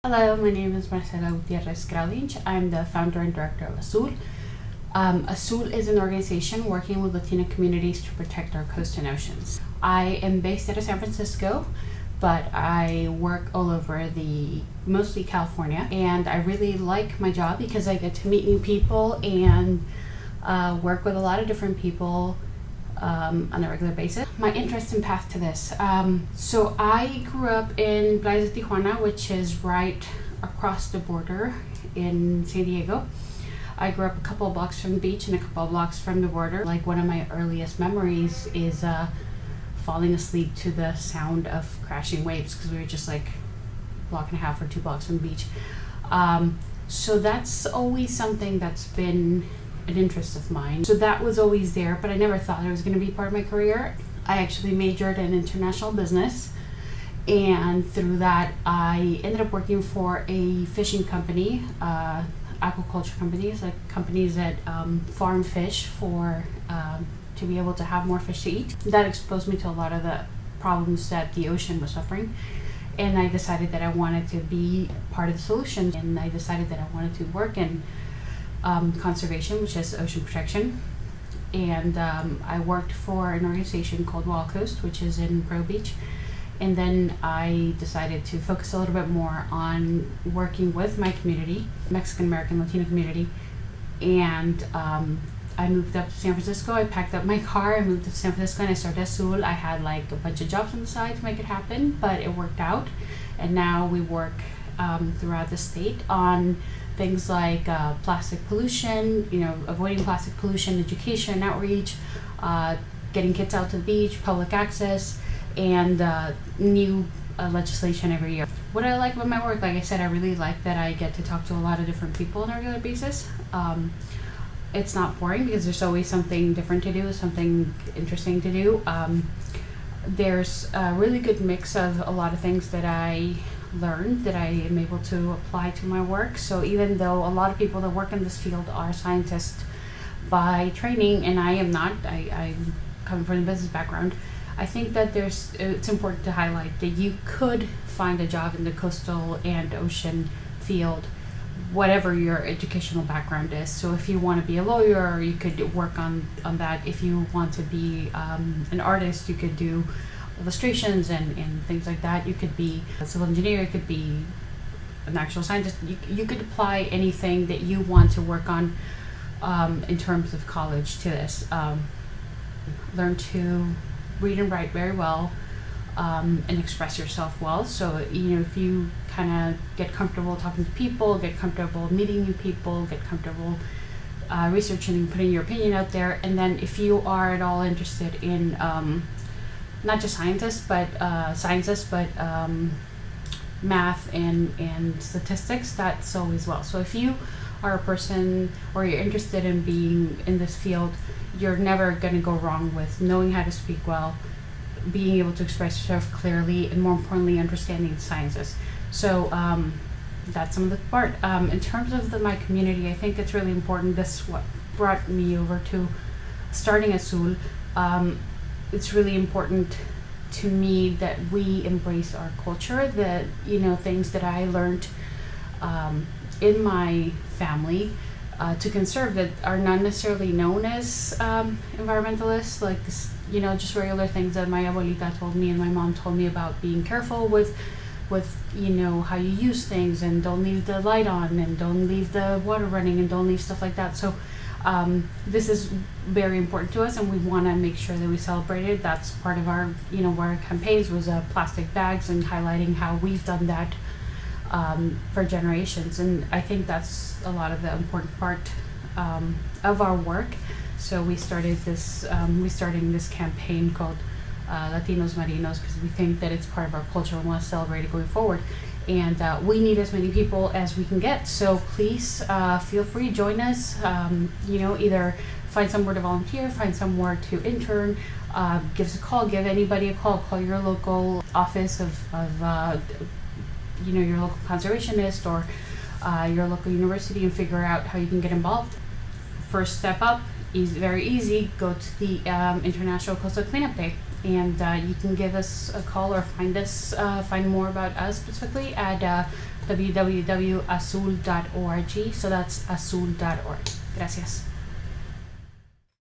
Hello, my name is Marcela Gutiérrez-Graudiņš. I'm the founder and director of Azul. Azul is an organization working with Latino communities to protect our coast and oceans. I am based out of San Francisco, but I work all over mostly California, and I really like my job because I get to meet new people and work with a lot of different people on a regular basis. My interest and path to this. So I grew up in Playa de Tijuana, which is right across the border in San Diego. I grew up a couple of blocks from the beach and a couple of blocks from the border. Like, one of my earliest memories is falling asleep to the sound of crashing waves because we were just like a block and a half or 2 blocks from the beach. So that's always something that's been an interest of mine. So that was always there, but I never thought it was going to be part of my career. I actually majored in international business, and through that I ended up working for a fishing company, aquaculture companies, like companies that farm fish for to be able to have more fish to eat. That exposed me to a lot of the problems that the ocean was suffering, and I decided that I wanted to be part of the solution, and I decided that I wanted to work in conservation, which is ocean protection. And I worked for an organization called Wall Coast, which is in Pro Beach. And then I decided to focus a little bit more on working with my community, Mexican American Latino community. And I moved up to San Francisco. I packed up my car, I moved to San Francisco, and I started Azul. I had like a bunch of jobs on the side to make it happen, but it worked out. And now we work throughout the state on things like plastic pollution, avoiding plastic pollution, education, outreach, getting kids out to the beach, public access, and new legislation every year. What I like about my work, like I said, I really like that I get to talk to a lot of different people on a regular basis. It's not boring because there's always something different to do, something interesting to do. There's a really good mix of a lot of things that I learned that I am able to apply to my work. So even though a lot of people that work in this field are scientists by training, and I am not, I'm coming from a business background, I think that it's important to highlight that you could find a job in the coastal and ocean field, whatever your educational background is. So if you want to be a lawyer, you could work on that. If you want to be an artist, you could do illustrations and things like that. You could be a civil engineer, you could be an actual scientist. You could apply anything that you want to work on in terms of college to this. Learn to read and write very well, and express yourself well. So if you kind of get comfortable talking to people, get comfortable meeting new people, get comfortable researching and putting your opinion out there, and then if you are at all interested in not just sciences, but math and statistics, that's always well. So if you are a person or you're interested in being in this field, you're never going to go wrong with knowing how to speak well, being able to express yourself clearly, and more importantly, understanding the sciences. So that's some of the part. In terms of my community, I think it's really important. This is what brought me over to starting Azul. It's really important to me that we embrace our culture, that things that I learned in my family to conserve that are not necessarily known as environmentalists, like this, just regular things that my abuelita told me and my mom told me about being careful with how you use things, and don't leave the light on, and don't leave the water running, and don't leave stuff like that. So this is very important to us, and we want to make sure that we celebrate it. That's part of our, our campaigns was plastic bags, and highlighting how we've done that for generations. And I think that's a lot of the important part of our work. So we started this campaign called Latinos Marinos, because we think that it's part of our culture and want to celebrate it going forward. And we need as many people as we can get. So please feel free, join us. Either find somewhere to volunteer, find somewhere to intern, give us a call, give anybody a call your local office of your local conservationist or your local university, and figure out how you can get involved. First step up is very easy. Go to the International Coastal Cleanup Day, and you can give us a call or find more about us specifically at www.azul.org. So that's azul.org. Gracias.